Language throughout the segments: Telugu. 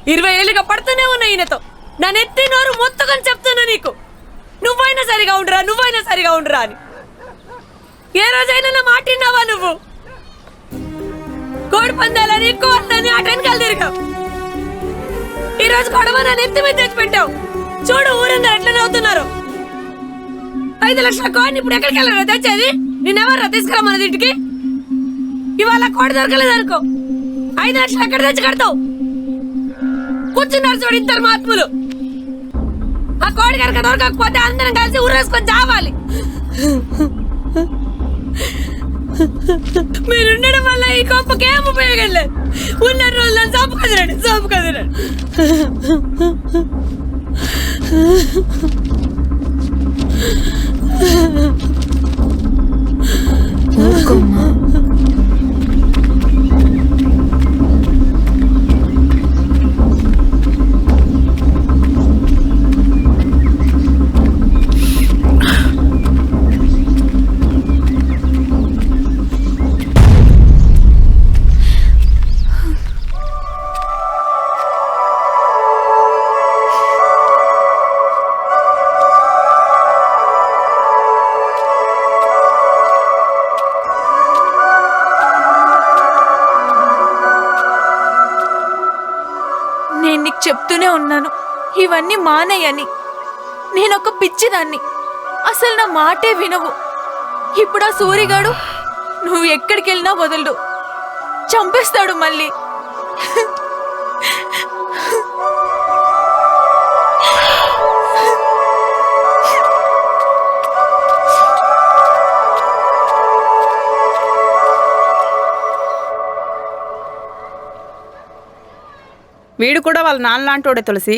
20 ఏళ్ళుగా పడుతూనే ఉన్నా ఈయనతో. నా నెత్తి నోరు మొత్తుకొని చెప్తున్నా నీకు, నువ్వైనా సరిగా ఉండురా అని. ఏ రోజైనా నా మాట విన్నావా నువ్వు? కోడి పందాలని కోళ్ళని ఆ టెన్కాలు తిరిగావు. ఈ రోజు గొడవ నా నెత్తి మీద తెచ్చిపెట్టావు. చూడు ఊరందరూ ఎట్లా నవ్వుతున్నారు. 5 లక్షల కోడిని ఇప్పుడు ఎక్కడికి వెళ్ళారో తెచ్చేది? నిన్నెవర్రా తీసుకురామన్నది ఇంటికి? ఇవాళ కోడి దొరకలేదు అనుకో, 5 లక్షలు ఎక్కడ తెచ్చి కడతావు? కూర్చున్నారు చూడు ఇద్దరు మహాత్ములు. ఆ కోడి కనుక దొరకకపోతే అందరం కలిసి ఊరేసుకొని చావాలి. మీరుండడం వల్ల ఈ గొప్పకి ఏం ఉపయోగం లేదు. ఉన్న రోజులను సోపు కదిరాడు. నేను నీకు చెప్తూనే ఉన్నాను ఇవన్నీ మానేయని. నేనొక పిచ్చిదాన్ని, అసలు నా మాటే వినవు. ఇప్పుడు ఆ సూరిగాడు నువ్వు ఎక్కడికి వెళ్ళినా వదలడు, చంపేస్తాడు మళ్ళీ. వీడు కూడా వాళ్ళ నాన్న లాంటోడే తులసి.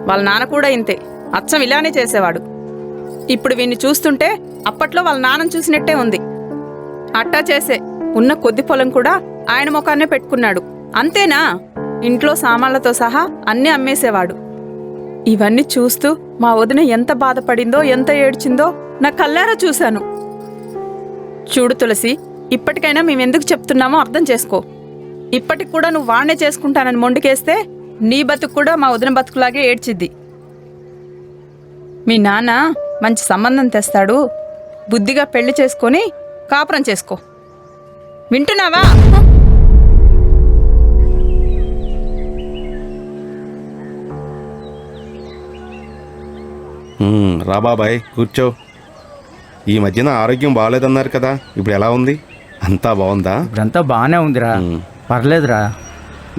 వాళ్ళ నాన్న కూడా ఇంతే, అచ్చం ఇలానే చేసేవాడు. ఇప్పుడు వీడిని చూస్తుంటే అప్పట్లో వాళ్ళ నాన్నను చూసినట్టే ఉంది. అట్టా చేసే ఉన్న కొద్ది పొలం కూడా ఆయన ముఖాన్నే పెట్టుకున్నాడు. అంతేనా, ఇంట్లో సామాన్లతో సహా అన్నీ అమ్మేసేవాడు. ఇవన్నీ చూస్తూ మా వదిన ఎంత బాధపడిందో, ఎంత ఏడ్చిందో నా కళ్ళారా చూశాను. చూడు తులసి, ఇప్పటికైనా మేమెందుకు చెప్తున్నామో అర్థం చేసుకో. ఇప్పటికి కూడా నువ్వు వాణ్ణే చేసుకుంటానని మొండికేస్తే నీ బతుకు కూడా మా వదిన బతుకులాగే ఏడ్చిద్ది. మీ నాన్న మంచి సంబంధం తెస్తాడు, బుద్ధిగా పెళ్లి చేసుకొని కాపురం చేసుకో. వింటున్నావా? రా బాబాయ్, కూర్చో. ఈ మధ్యన ఆరోగ్యం బాగాలేదన్నారు కదా, ఇప్పుడు ఎలా ఉంది? అంతా బాగుందా? ఇప్పుడంతా బాగానే ఉందిరా, పర్లేదురా.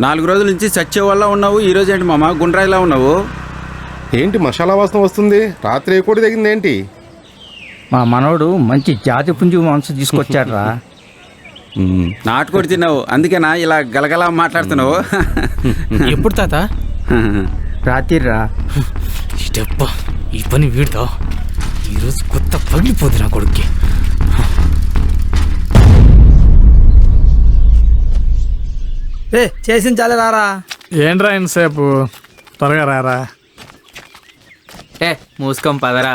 4 రోజుల నుంచి చచ్చే వల్ల ఉన్నావు. ఈ రోజు ఏంటి మామ గుండ్రాయిలా ఉన్నావు? ఏంటి మసాలా వాసన వస్తుంది? రాత్రి కూడా తగింది ఏంటి? మా మనవడు మంచి జాతి పుంజు మాంసం తీసుకొచ్చాడు రా. నాటుకోడి తిన్నావు, అందుకేనా ఇలా గలగలా మాట్లాడుతున్నావు? ఎప్పుడు తాత? రాత్రిరా. ఈ పని వీడుతో ఈరోజు కొత్త పగిలిపోద్ది నా కొడుక్కి. చేసిన చాలే రారా. ఏంట్రా ఇంతసేపు, త్వరగా రారా. మూసుకొం పదరా.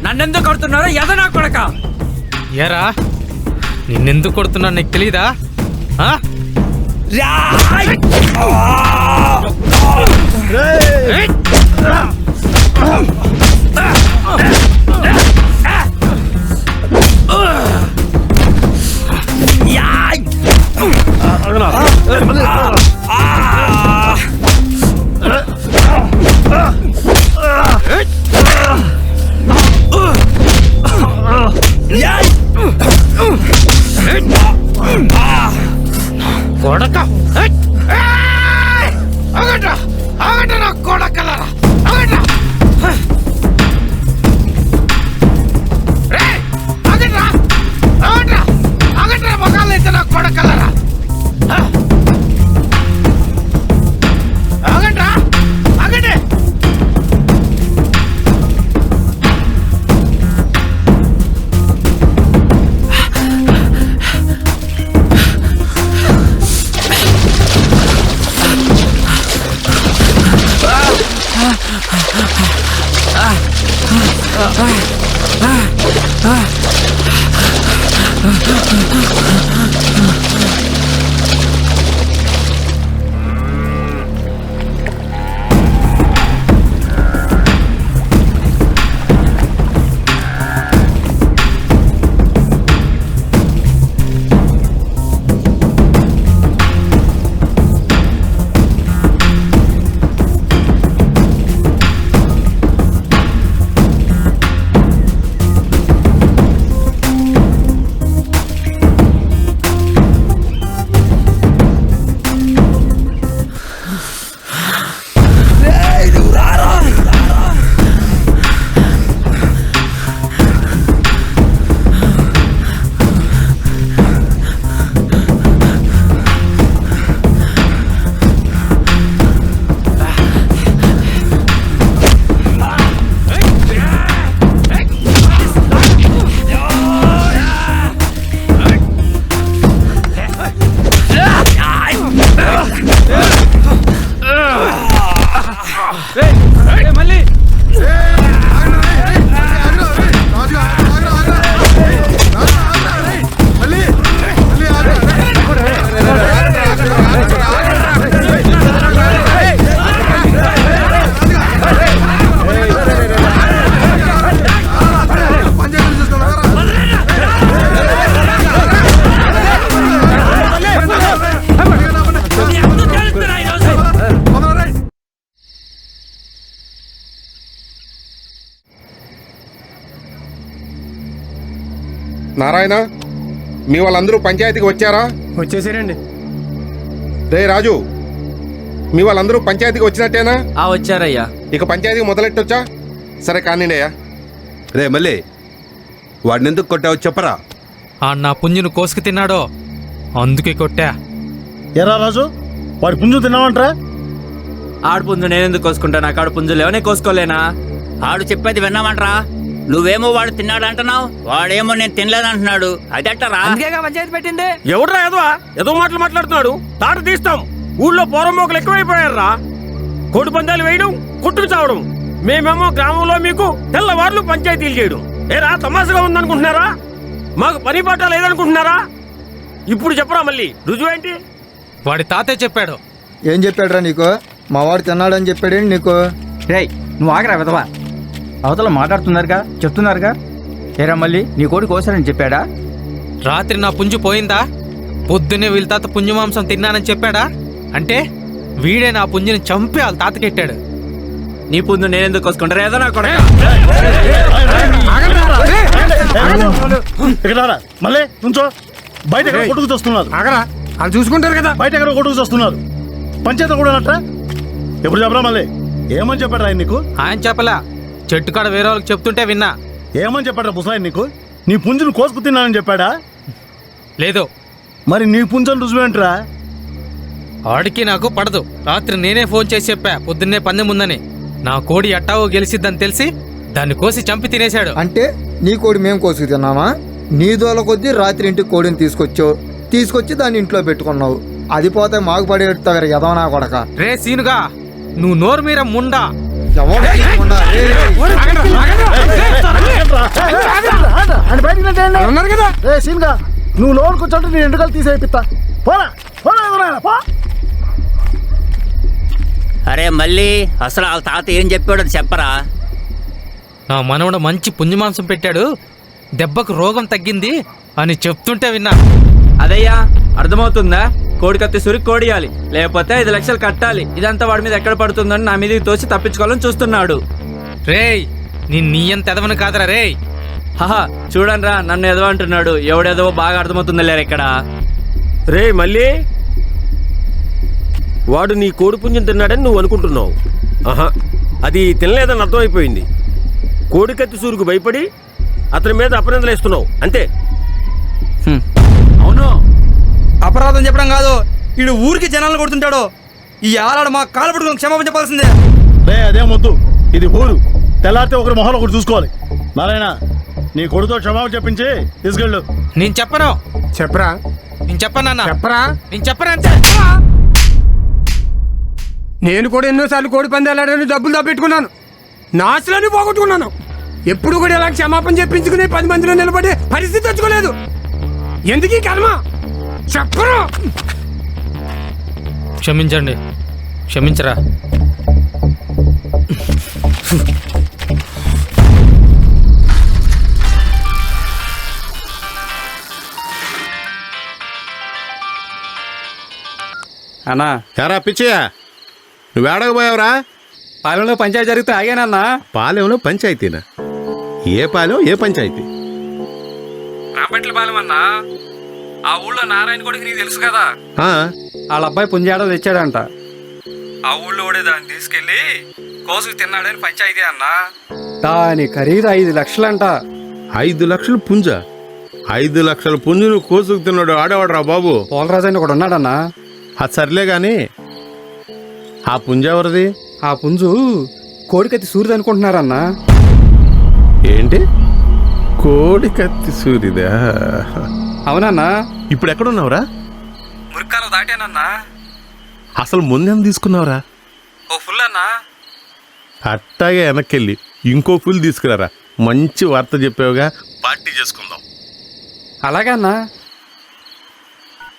నన్నెందుకు కొడుతున్నారో ఎదనా కొడక? ఏరా, నిన్నెందుకు కొడుతున్నా నీకు తెలీదా? కొడక ఆగండి నా కొడకలరా, ఆగండి మగాళ్ళు అయితే నా కొడకలరా. ఆగండి ఆగండి. మళ్ళీ నారాయణ, మీ వాళ్ళందరూ పంచాయతీకి వచ్చారా? వచ్చేసారండి. రే రాజు, మీ వాళ్ళందరూ పంచాయతీకి వచ్చినట్టేనా? వచ్చారయ్యా. ఇక పంచాయతీకి మొదలెట్టొచ్చా? సరే కానివ్వండి అయ్యా. రే మళ్ళీ వాడిని ఎందుకు కొట్టావు చెప్పరా? ఆ నా పుంజును కోసుకు తిన్నాడో అందుకే కొట్టా. ఎరా రాజు, వాడి పుంజు తిన్నావంటరా? ఆడు పుంజు నేనెందుకు కోసుకుంటా? నాకు ఆడు పుంజు లేవనే కోసుకోలేనా? ఆడు చెప్పేది విన్నామంటరా? నువ్వేమో వాడు తిన్నాడు అంటున్నావు, వాడేమో నేను తినలేదంటున్నాడు. అదెట్టరా? పంచాయతీ పెట్టింది. ఎవడ్రా ఏదో మాటలు మాట్లాడుతున్నాడు. తాట తీస్తాం. ఊళ్ళో పోరమోకలు ఎక్కువైపోయారా? కోడి పందాలు వేయడం, కుట్టుకు చావడం. మేమేమో గ్రామంలో మీకు తెల్లవార్లు పంచాయతీలు చేయడం. ఏరా తమాషగా ఉందనుకుంటున్నారా? మాకు పని పాట లేదనుకుంటున్నారా? ఇప్పుడు చెప్పరా మళ్ళీ రుజువేంటి? వాడి తాతే చెప్పాడు. ఏం చెప్పాడురా నీకు? మా వాడు తిన్నాడని చెప్పాడేంటి నీకు? రేయ్ నువ్వు ఆగరా విధవా. అవతల మాట్లాడుతున్నారుగా, చెప్తున్నారుగా. ఏరా మళ్ళీ నీ కోడి కోసారని చెప్పాడా? రాత్రి నా పుంజు పోయిందా? పొద్దున్నే వీళ్ళ తాత పుంజు మాంసం తిన్నానని చెప్పాడా? అంటే వీడే నా పుంజుని చంపి వాళ్ళ తాతకెట్టాడు. నీ పుంజు నేనెందుకు కోసుకుంటారా? ఏదో నా కొడక. మళ్ళీ నుంచో. బయట ఎక్కడ కొట్టుకు చూస్తున్నారు. వాళ్ళు చూసుకుంటారు కదా. బయట ఎక్కడ కొట్టుకు చూస్తున్నారు. పంచాయతీ కూడా అన్నట్ట. ఎప్పుడు చెప్పరా మళ్ళీ? ఏమని చెప్పాడు ఆయన నీకు? ఆయన చెప్పలా, చెట్టు కాడ వేరే వాళ్ళకి చెప్తుంటే విన్నా. ఏమని చెప్పాడు ముసలాయన నీకు? నీ పుంజును కోసుకు తిన్నానని చెప్పాడా? లేదు. మరి నీ పుంజును రుజువేంట్రా? ఆడికి నాకు పడదు. రాత్రి నేనే ఫోన్ చేసి చెప్పా పొద్దున్నే పందెం ఉందని. నా కోడి ఎట్టావో గెలిసిద్దని తెలిసి దాన్ని కోసి చంపి తినేశాడు. అంటే నీ కోడి మేము కోసుకు తిన్నామా? నీ దోల కొద్దీ రాత్రి ఇంటికి కోడిని తీసుకొచ్చి దాన్ని ఇంట్లో పెట్టుకున్నావు. అది పోతే మాకు పడేస్తావు ఎదవనా కొడక. రే సీనుగా, నువ్వు నోరు మీర ముండా. నువ్వు లోన్ కూర్చోంటే నేను ఎండుకలు తీసేపిస్తా. పోరా అరే మళ్ళీ అసలు వాళ్ళ తాత ఏం చెప్పాడో చెప్పరా? నా మనవడు మంచి పుంజమాంసం పెట్టాడు, దెబ్బకు రోగం తగ్గింది అని చెప్తుంటే విన్నా. అదయ్యా అర్థమవుతుందా? కోడి కత్తి సురికి కోడియాలి, లేకపోతే 5 లక్షలు కట్టాలి. ఇదంతా వాడి మీద ఎక్కడ పడుతుందని నా మీదకి తోసి తప్పించుకోవాలని చూస్తున్నాడు. రేయ్ నీ ఎంత ఎదవను కాదరా రేయ్. హహా చూడండి రా, నన్ను ఎదవ అంటున్నాడు. ఎవడేదో బాగా అర్థమవుతుంది లేరు ఇక్కడ. రే మళ్ళీ వాడు నీ కోడి పుంజం తిన్నాడని నువ్వు అనుకుంటున్నావు. ఆహా, అది తినలేదని అర్థమైపోయింది. కోడి కత్తి సూరుకు భయపడి అతని మీద అపనిందలు వేస్తున్నావు అంతే. అవును, అపరాధం చెప్పడం కాదు, వీడు ఊరికి జనాలను కొడుతుంటాడు. ఈ ఆలాడు మా కాలు పట్టుకుని క్షమాపణ చెప్పాల్సిందే. అదేం వద్దు, ఇది ఊరు. తెల్లారితే ఒకరి మొహాలు ఒకటి చూసుకోవాలి. నారాయణ, నీ కొడుతో క్షమాపణ చెప్పించి తీసుకెళ్ళు. నేను చెప్పను. చెప్పరా? నేను చెప్పనన్నా. చెప్పరా? నేను చెప్పను అంతే. నేను కూడా ఎన్నోసార్లు కోడి పందాలని డబ్బులు దాపెట్టుకున్నాను, నాశలని పోగొట్టుకున్నాను. ఎప్పుడు కూడా ఇలా క్షమాపణ చెప్పించుకుని 10 మందిలో నిలబడే పరిస్థితి తెచ్చుకోలేదు. ఎందుకీ కర్మ చెప్పరు. క్షమించండి, క్షమించరా. అన్నా ఎరా పిచ్చయ్య, నువ్వు ఏడకపోయావురా? పాలెంలో పంచాయతీ జరిగితే ఆగానన్నా. పాలెంలో పంచాయతీనా? ఏ పాలెం, ఏ పంచాయతీ? రాంపట్ల పాలెం అన్నా. ఆ ఊళ్ళో నారాయణ కొడుకు నీకు తెలుసు కదా, ఆ, వాళ్ళ అబ్బాయి పుంజాడో తెచ్చాడంట. ఆ ఊళ్ళో దాన్ని తీసుకెళ్లి కోసుకు తిన్నాడని పంచాయతీ అన్నా. దాని ఖరీదు 5 లక్షలంట. 5 లక్షలు పుంజ? 5 లక్షల పుంజును కోసుకు తిన్నాడు ఆడేవాడు రా బాబు. పోలరాజు అని ఒకడు ఉన్నాడన్నా. అది సర్లే గాని ఆ పుంజ ఎవరిది? ఆ పుంజు కోడికత్తి సూర్యుడు అనుకుంటున్నారన్నా. ఏంటి, కోడి కత్తి సూరిదా? అవునన్నా. ఇప్పుడు ఎక్కడున్నావురా? మురికాలు దాటానన్నా. అసలు ముందేం తీసుకున్నావురా? ఓ ఫుల్ అన్నా. అట్టాగే వెనక్కెళ్ళి ఇంకో ఫుల్ తీసుకురారా. మంచి వార్త చెప్పావుగా, పార్టీ చేసుకుందాం. అలాగే అన్నా.